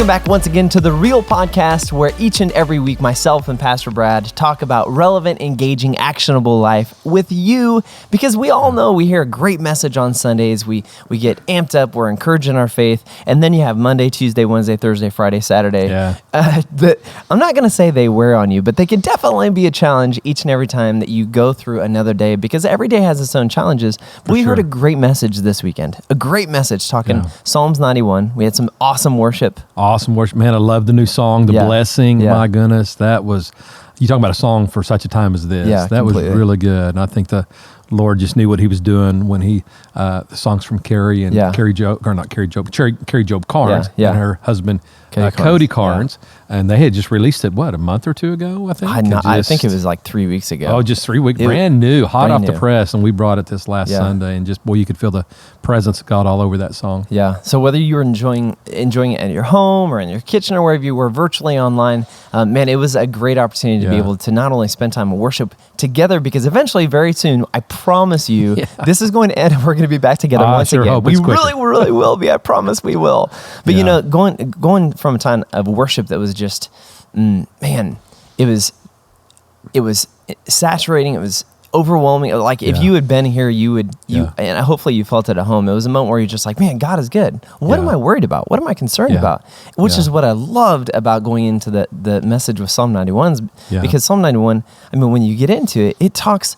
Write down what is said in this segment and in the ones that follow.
Welcome back once again to The Real Podcast, where each and every week myself and Pastor Brad talk about relevant, engaging, actionable life with you, because we all know we hear a great message on Sundays. We get amped up, we're encouraging our faith, and then you have Monday, Tuesday, Wednesday, Thursday, Friday, Saturday. That I'm not going to say they wear on you, but they can definitely be a challenge each and every time that you go through another day, because every day has its own challenges. We heard a great message this weekend, a great message talking Psalms 91. We had some awesome worship. Awesome worship. Man, I love the new song, The Blessing. My goodness, that was, you talking about a song for such a time as this. Yeah, that completely. was really good. And I think the Lord just knew what he was doing when he, the songs from Carrie and Carrie Job Carnes and her husband, Cody Carnes. And they had just released it, a month or two ago, I think? I think it was like 3 weeks ago. Oh, just 3 weeks. Brand new, hot off the press. And we brought it this last Sunday. And just, boy, you could feel the presence of God all over that song. Yeah. So whether you were enjoying it at your home or in your kitchen or wherever you were virtually online, man, it was a great opportunity to be able to not only spend time in worship together, because eventually, very soon, I promise you, this is going to end and we're going to be back together once again. Hope we really will be. I promise we will. But you know, going from a time of worship that was just, man, it was saturating. It was overwhelming. Like if you had been here, and hopefully you felt it at home. It was a moment where you're just like, man, God is good. What am I worried about? What am I concerned about? Which is what I loved about going into the message with Psalm 91, because Psalm 91, I mean, when you get into it, it talks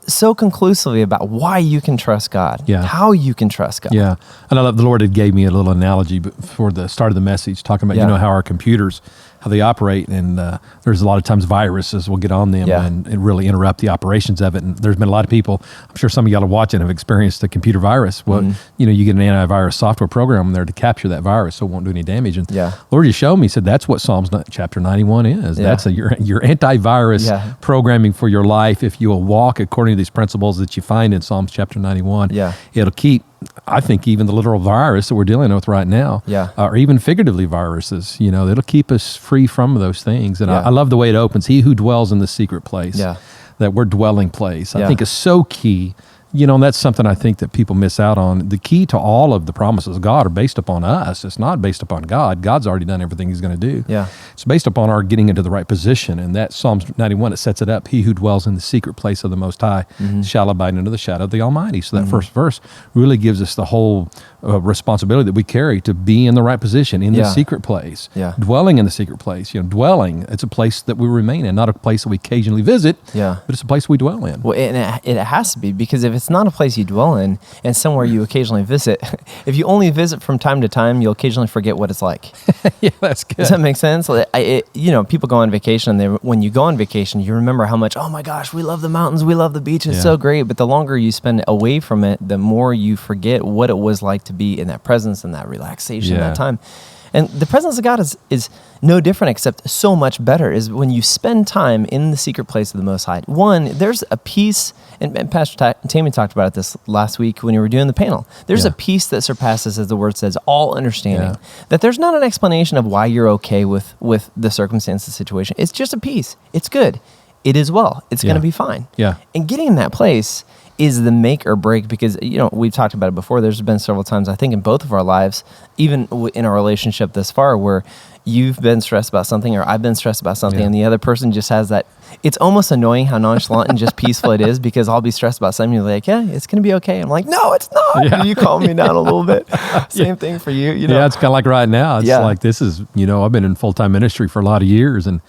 so conclusively about why you can trust God, how you can trust God. Yeah, and I love the Lord had gave me a little analogy for the start of the message, talking about, how our computers, how they operate, and there's a lot of times viruses will get on them and really interrupt the operations of it. And there's been a lot of people, I'm sure some of y'all are watching, have experienced a computer virus. Well, you get an antivirus software program there to capture that virus so it won't do any damage. And Lord just showed me, he said, that's what Psalms chapter 91 is. That's your antivirus programming for your life. If you will walk according to these principles that you find in Psalms chapter 91, it'll keep, I think, even the literal virus that we're dealing with right now, or even figuratively viruses, it'll keep us free from those things. And I love the way it opens. He who dwells in the secret place, that word dwelling place, I think is so key. And that's something I think that people miss out on. The key to all of the promises of God are based upon us. It's not based upon God. God's already done everything he's going to do. It's based upon our getting into the right position. And that Psalms 91, it sets it up. He who dwells in the secret place of the Most High shall abide under the shadow of the Almighty. So that first verse really gives us the whole responsibility that we carry to be in the right position, in the secret place. Dwelling in the secret place. Dwelling, it's a place that we remain in, not a place that we occasionally visit, but it's a place we dwell in. Well, and it has to be, because if it's not a place you dwell in and somewhere you occasionally visit, if you only visit from time to time, you'll occasionally forget what it's like. That's good. Does that make sense? People go on vacation, and when you go on vacation, you remember how much, oh my gosh, we love the mountains, we love the beach, it's so great. But the longer you spend away from it, the more you forget what it was like to be in that presence and that relaxation, that time. And the presence of God is no different, except so much better, is when you spend time in the secret place of the Most High. One, there's a peace, and Pastor Tammy talked about it this last week when you were doing the panel. There's a peace that surpasses, as the word says, all understanding. That there's not an explanation of why you're okay with the circumstance, the situation. It's just a peace. It's good. It is well. It's going to be fine. And getting in that place is the make or break, because, we've talked about it before. There's been several times, I think, in both of our lives, even in our relationship this far, where you've been stressed about something or I've been stressed about something, and the other person just has that. It's almost annoying how nonchalant and just peaceful it is, because I'll be stressed about something, you're like, it's going to be okay. I'm like, no, it's not. You calm me down a little bit. Same thing for you. Yeah, it's kind of like right now. It's like, this is, I've been in full-time ministry for a lot of years, and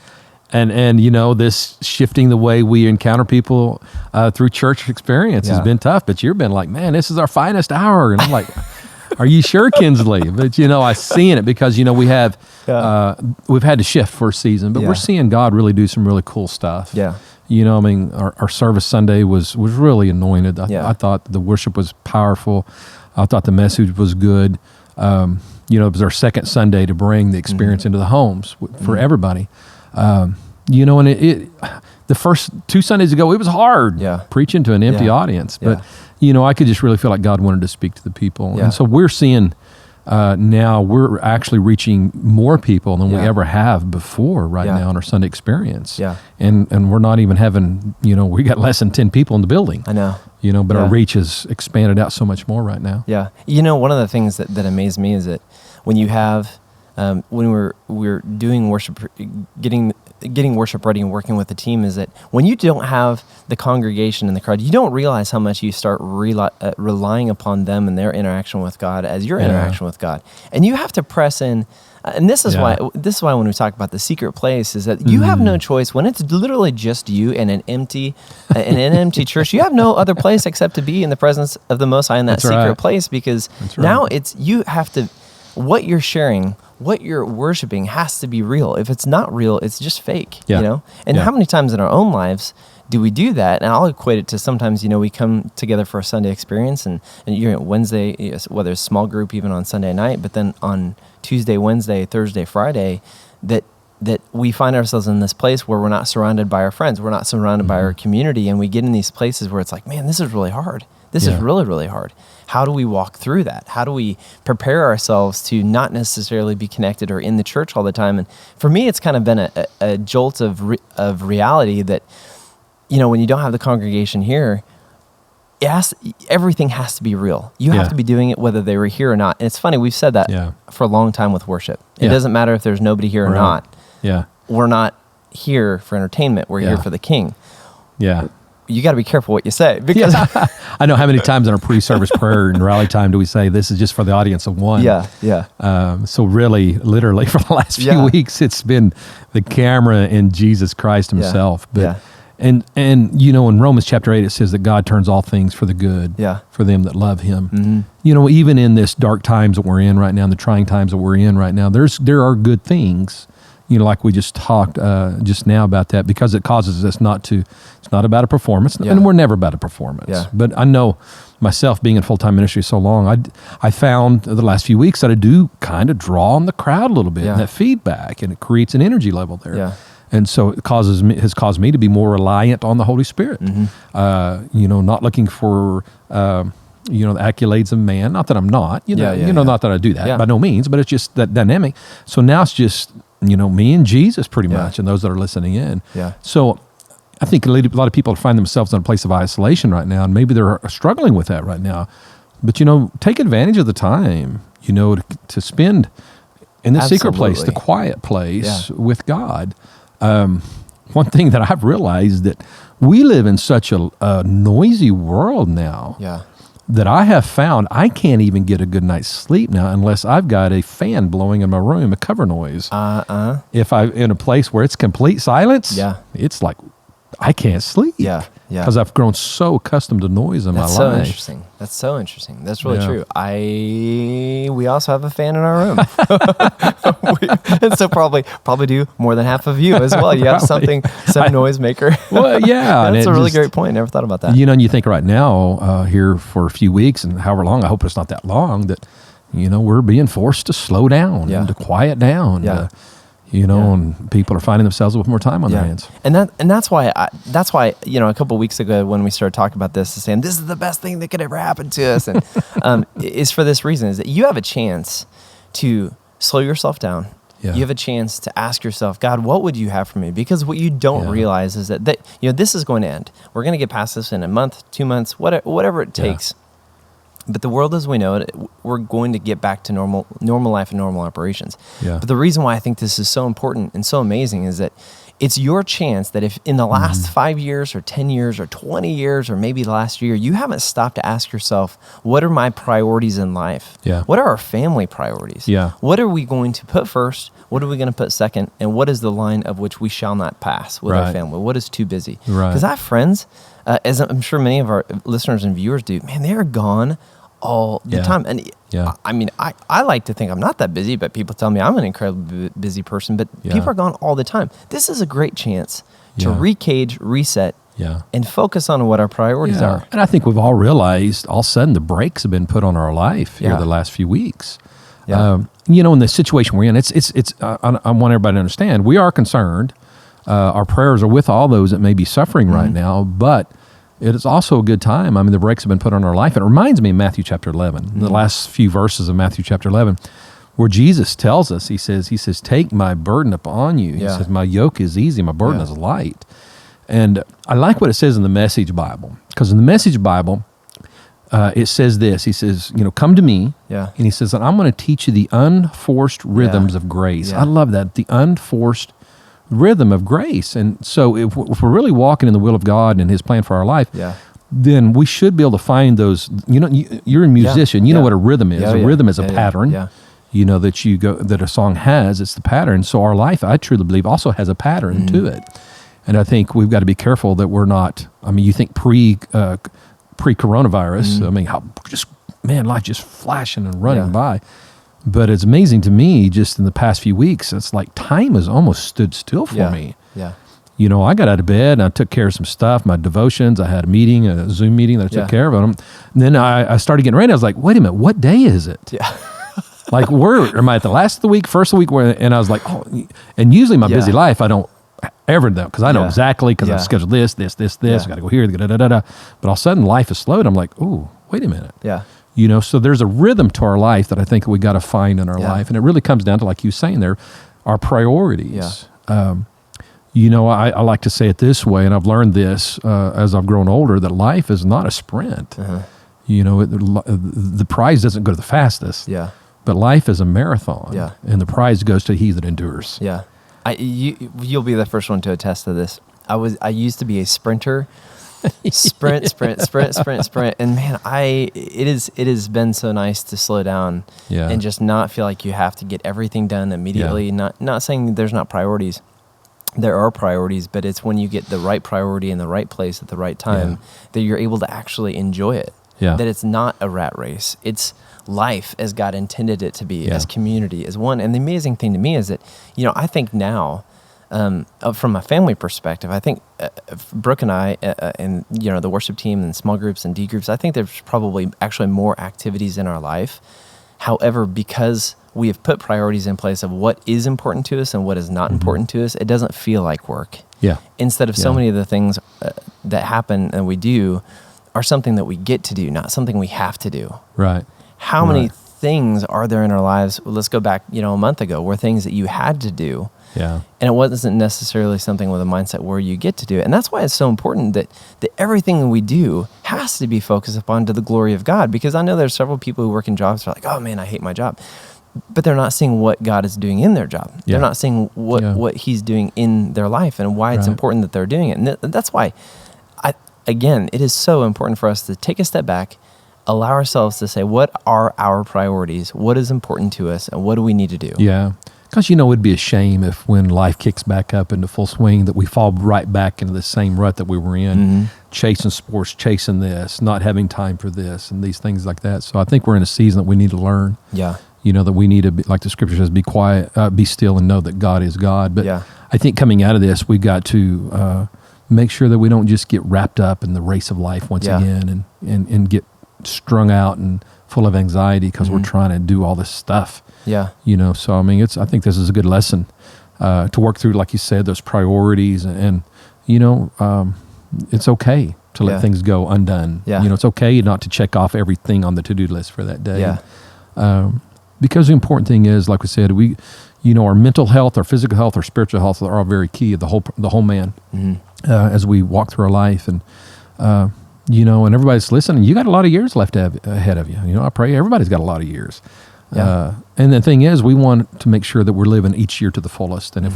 this shifting the way we encounter people through church experience has been tough. But you've been like, man, this is our finest hour. And I'm like, are you sure, Kinsley? But, I seeing it because, we've had to shift for a season. But we're seeing God really do some really cool stuff. Our service Sunday was really anointed. I thought the worship was powerful. I thought the message was good. It was our second Sunday to bring the experience into the homes for everybody. And the first 2 Sundays ago, it was hard preaching to an empty audience, but I could just really feel like God wanted to speak to the people. And so we're seeing now we're actually reaching more people than we ever have before now in our Sunday experience. And we're not even having, we got less than 10 people in the building. I know. But our reach has expanded out so much more right now. One of the things that amazed me is that when you have when we're doing worship, getting worship ready and working with the team, is that when you don't have the congregation and the crowd, you don't realize how much you start relying upon them and their interaction with God as your interaction with God. And you have to press in. And this is why when we talk about the secret place, is that you have no choice when it's literally just you in an empty church. You have no other place except to be in the presence of the Most High in that secret place, because now it's, you have to, what you're sharing, what you're worshiping has to be real. If it's not real, it's just fake, you know? And how many times in our own lives do we do that? And I'll equate it to sometimes, we come together for a Sunday experience, and you're Wednesday, whether it's small group, even on Sunday night, but then on Tuesday, Wednesday, Thursday, Friday, that we find ourselves in this place where we're not surrounded by our friends, we're not surrounded by our community, and we get in these places where it's like, man, this is really hard. This is really, really hard. How do we walk through that? How do we prepare ourselves to not necessarily be connected or in the church all the time? And for me, it's kind of been a jolt of reality that, when you don't have the congregation here, everything has to be real. You have to be doing it whether they were here or not. And it's funny, we've said that for a long time with worship. It doesn't matter if there's nobody here or not. Yeah. We're not here for entertainment. We're here for the King. Yeah. You got to be careful what you say, because I know how many times in our pre-service prayer and rally time do we say this is just for the audience of one. So really, literally for the last few weeks, it's been the camera and Jesus Christ himself. But and in Romans chapter 8, it says that God turns all things for the good for them that love him. Even in this dark times that we're in right now, and the trying times that we're in right now, there are good things. Like we just talked just now about that, because it causes us it's not about a performance, and we're never about a performance. Yeah. But I know myself, being in full-time ministry so long, I found the last few weeks that I do kind of draw on the crowd a little bit, and that feedback, and it creates an energy level there. Yeah. And so it has caused me to be more reliant on the Holy Spirit, not looking for the accolades of man. Not that I'm not, not that I do that by no means, but it's just that dynamic. So now it's just, me and Jesus pretty much, and those that are listening in. Yeah. So I think a lot of people find themselves in a place of isolation right now, and maybe they're struggling with that right now. But, take advantage of the time, to spend in the secret place, the quiet place with God. One thing that I've realized, that we live in such a noisy world now. Yeah. That I have found I can't even get a good night's sleep now unless I've got a fan blowing in my room, a cover noise. If I'm in a place where it's complete silence, it's like I can't sleep. Because I've grown so accustomed to noise in my life. That's so interesting. That's really true. We also have a fan in our room. And so probably do more than half of you as well. You have some noisemaker. Well, yeah. That's a really great point. Never thought about that. And you think right now, here for a few weeks and however long, I hope it's not that long, that, we're being forced to slow down and to quiet down. And people are finding themselves with more time on their hands. And that's why a couple of weeks ago when we started talking about this, saying this is the best thing that could ever happen to us, and is for this reason, is that you have a chance to slow yourself down. Yeah. You have a chance to ask yourself, God, what would you have for me? Because what you don't realize is that this is going to end. We're going to get past this in a month, 2 months, whatever it takes. But the world as we know it, we're going to get back to normal life and normal operations. Yeah. But the reason why I think this is so important and so amazing is that it's your chance that if in the last 5 years or 10 years or 20 years or maybe last year, you haven't stopped to ask yourself, what are my priorities in life? Yeah. What are our family priorities? Yeah. What are we going to put first? What are we going to put second? And what is the line of which we shall not pass with our family? What is too busy? Because I have friends, as I'm sure many of our listeners and viewers do, man, they are gone all the time. And I mean, I like to think I'm not that busy, but people tell me I'm an incredibly busy person, but people are gone all the time. This is a great chance to recage, reset, and focus on what our priorities are. And I think we've all realized all of a sudden the brakes have been put on our life here the last few weeks. In the situation we're in, I want everybody to understand, we are concerned. Our prayers are with all those that may be suffering right now, but it is also a good time. I mean, the brakes have been put on our life. It reminds me of Matthew chapter 11, the last few verses of Matthew chapter 11, where Jesus tells us, he says, take my burden upon you. He says, my yoke is easy, my burden is light. And I like what it says in the Message Bible, because in the Message Bible, it says this. He says, come to me. Yeah. And he says, I'm going to teach you the unforced rhythms of grace. Yeah. I love that, the unforced rhythm of grace. And so if we're really walking in the will of God and his plan for our life, then we should be able to find those. You're a musician. You know what a rhythm is. A rhythm is a pattern. Yeah. That a song has. It's the pattern. So our life, I truly believe, also has a pattern to it. And I think we've got to be careful that we're not. I mean, you think pre-coronavirus. I mean, life just flashing and running by. But it's amazing to me, just in the past few weeks, it's like time has almost stood still for me. Yeah. I got out of bed and I took care of some stuff, my devotions. I had a Zoom meeting that I took care of them. And then I started getting ready. I was like, wait a minute, what day is it? Yeah. Like, where am I at the last of the week, first of the week? And I was like, and usually my busy life, I don't ever know, because I know exactly, because I've scheduled this, I got to go here, But all of a sudden life is slowed. I'm like, oh, wait a minute. Yeah. So there's a rhythm to our life that I think we got to find in our life. And it really comes down to, like you saying there, our priorities. Yeah. I like to say it this way, and I've learned this as I've grown older, that life is not a sprint. Uh-huh. The prize doesn't go to the fastest. Yeah. But life is a marathon. Yeah. And the prize goes to he that endures. Yeah. You'll be the first one to attest to this. I used to be a sprinter. Sprint. And man, it has been so nice to slow down and just not feel like you have to get everything done immediately. Yeah. Not saying there's not priorities. There are priorities, but it's when you get the right priority in the right place at the right time that you're able to actually enjoy it. Yeah. That it's not a rat race. It's life as God intended it to be, as community, as one. And the amazing thing to me is that, I think now, from a family perspective, I think Brooke and I, and the worship team and small groups and D groups, I think there's probably actually more activities in our life. However, because we have put priorities in place of what is important to us and what is not important to us, it doesn't feel like work. Yeah. Instead of so many of the things that happen and we do are something that we get to do, not something we have to do. Right. How many things are there in our lives? Well, let's go back, a month ago, were things that you had to do. Yeah. And it wasn't necessarily something with a mindset where you get to do it. And that's why it's so important that everything we do has to be focused upon to the glory of God. Because I know there's several people who work in jobs that are like, oh man, I hate my job. But they're not seeing what God is doing in their job. Yeah. They're not seeing what he's doing in their life and why it's important that they're doing it. And that's why, it is so important for us to take a step back, allow ourselves to say, what are our priorities? What is important to us? And what do we need to do? Yeah. Because, it'd be a shame if when life kicks back up into full swing that we fall right back into the same rut that we were in, chasing sports, chasing this, not having time for this, and these things like that. So I think we're in a season that we need to learn. Yeah. That we need to, be, like the scripture says, be quiet, be still, and know that God is God. But I think coming out of this, we've got to make sure that we don't just get wrapped up in the race of life once again and get strung out and full of anxiety because we're trying to do all this stuff. Yeah. So I think this is a good lesson to work through, like you said, those priorities and it's okay to let things go undone. Yeah. It's okay not to check off everything on the to-do list for that day. Yeah. Because the important thing is, like we said, our mental health, our physical health, our spiritual health are all very key of the whole man as we walk through our life. And, and everybody's listening. You got a lot of years left ahead of you. I pray everybody's got a lot of years. Yeah. And the thing is, we want to make sure that we're living each year to the fullest. And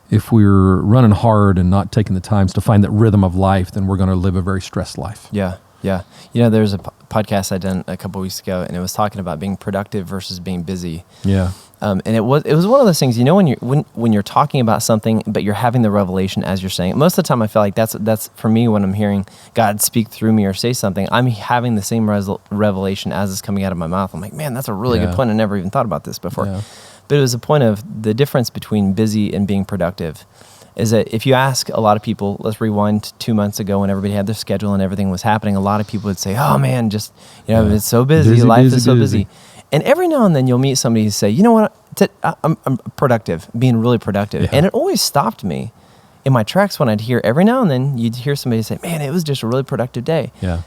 if we're running hard and not taking the times to find that rhythm of life, then we're going to live a very stressed life. Yeah. Yeah. There's a podcast I done a couple weeks ago, and it was talking about being productive versus being busy. Yeah. And it was one of those things, when you're talking about something, but you're having the revelation as you're saying it. Most of the time, I feel like that's for me when I'm hearing God speak through me or say something, I'm having the same revelation as it's coming out of my mouth. I'm like, man, that's a really good point. I never even thought about this before. Yeah. But it was a point of the difference between busy and being productive. Is that if you ask a lot of people, let's rewind 2 months ago when everybody had their schedule and everything was happening, a lot of people would say, oh man, just, it's so busy, life is so busy. And every now and then you'll meet somebody who say, you know what, I'm productive, being really productive. Yeah. And it always stopped me in my tracks when I'd hear, every now and then you'd hear somebody say, man, it was just a really productive day. Yeah.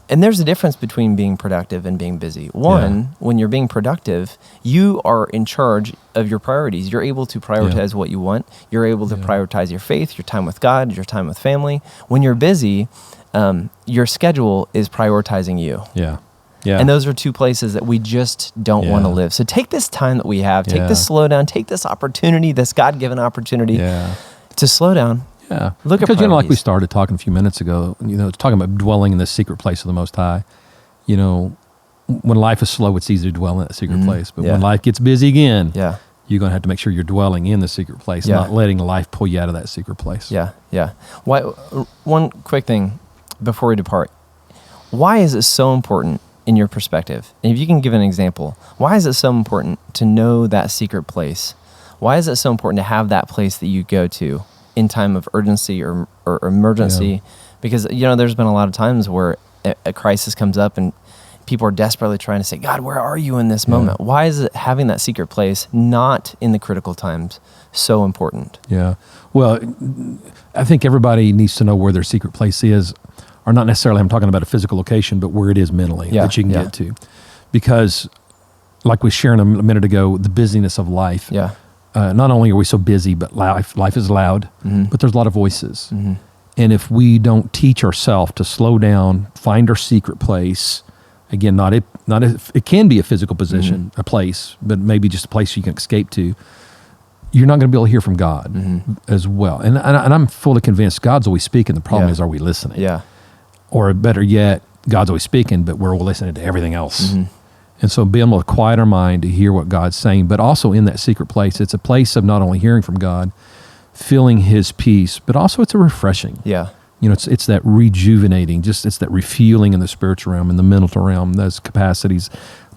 And there's a difference between being productive and being busy. One, when you're being productive, you are in charge of your priorities. You're able to prioritize what you want. You're able to prioritize your faith, your time with God, your time with family. When you're busy, your schedule is prioritizing you. Yeah. Yeah. And those are two places that we just don't want to live. So take this time that we have, take this slowdown, take this opportunity, this God-given opportunity to slow down. Yeah. Look because, at like we started talking a few minutes ago, talking about dwelling in the secret place of the Most High. When life is slow, it's easy to dwell in that secret place. But when life gets busy again, you're going to have to make sure you're dwelling in the secret place, not letting life pull you out of that secret place. Yeah, yeah. One quick thing before we depart. Why is it so important in your perspective? And if you can give an example, why is it so important to know that secret place? Why is it so important to have that place that you go to in time of urgency or emergency? Yeah. Because, there's been a lot of times where a crisis comes up and people are desperately trying to say, God, where are you in this moment? Why is it having that secret place, not in the critical times, so important? Yeah. Well, I think everybody needs to know where their secret place is, or not necessarily, I'm talking about a physical location, but where it is mentally that you can get to. Because like we shared a minute ago, the busyness of life. Yeah. Not only are we so busy, but life is loud, but there's a lot of voices. Mm-hmm. And if we don't teach ourselves to slow down, find our secret place, again, it can be a physical position, a place, but maybe just a place you can escape to, you're not going to be able to hear from God as well. And I'm fully convinced God's always speaking. The problem is, are we listening? Yeah. Or better yet, God's always speaking, but we're listening to everything else. Mm-hmm. And so being able to quiet our mind to hear what God's saying, but also in that secret place, it's a place of not only hearing from God, feeling His peace, but also it's a refreshing. Yeah. It's that rejuvenating, it's that refueling in the spiritual realm and the mental realm, those capacities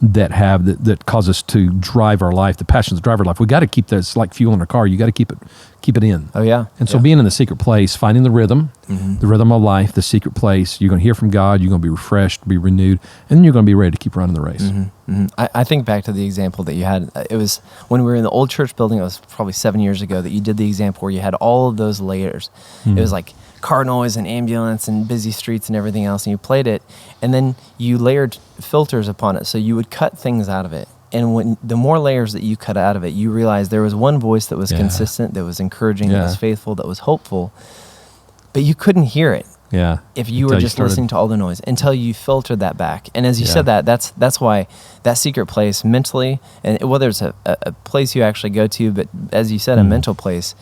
that cause us to drive our life, the passions that drive our life. We got to keep that. It's like fuel in a car. You got to keep it in. Oh yeah. And so being in the secret place, finding the rhythm of life, the secret place, you're going to hear from God, you're going to be refreshed, be renewed, and then you're going to be ready to keep running the race. Mm-hmm. Mm-hmm. I think back to the example that you had. It was when we were in the old church building, it was probably 7 years ago, that you did the example where you had all of those layers. It was like car noise and ambulance and busy streets and everything else, and you played it, and then you layered filters upon it, so you would cut things out of it. And when the more layers that you cut out of it, you realize there was one voice that was consistent, that was encouraging, that was faithful, that was hopeful, but you couldn't hear it if you were just listening to all the noise, until you filtered that back. And as you said that's why that secret place mentally, and whether it's a place you actually go to, but as you said, a mental place,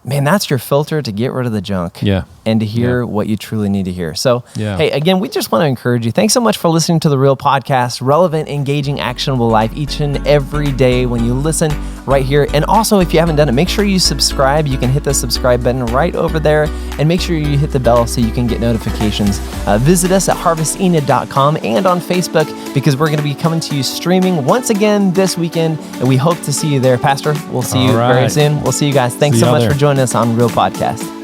man, that's your filter to get rid of the junk and to hear what you truly need to hear. So, hey, again, we just want to encourage you. Thanks so much for listening to The Real Podcast, relevant, engaging, actionable life each and every day when you listen right here. And also, if you haven't done it, make sure you subscribe. You can hit the subscribe button right over there, and make sure you hit the bell so you can get notifications. Visit us at harvestenid.com and on Facebook, because we're going to be coming to you streaming once again this weekend, and we hope to see you there. Pastor, we'll see you very soon. We'll see you guys. Thanks so much for joining us on Real Podcast.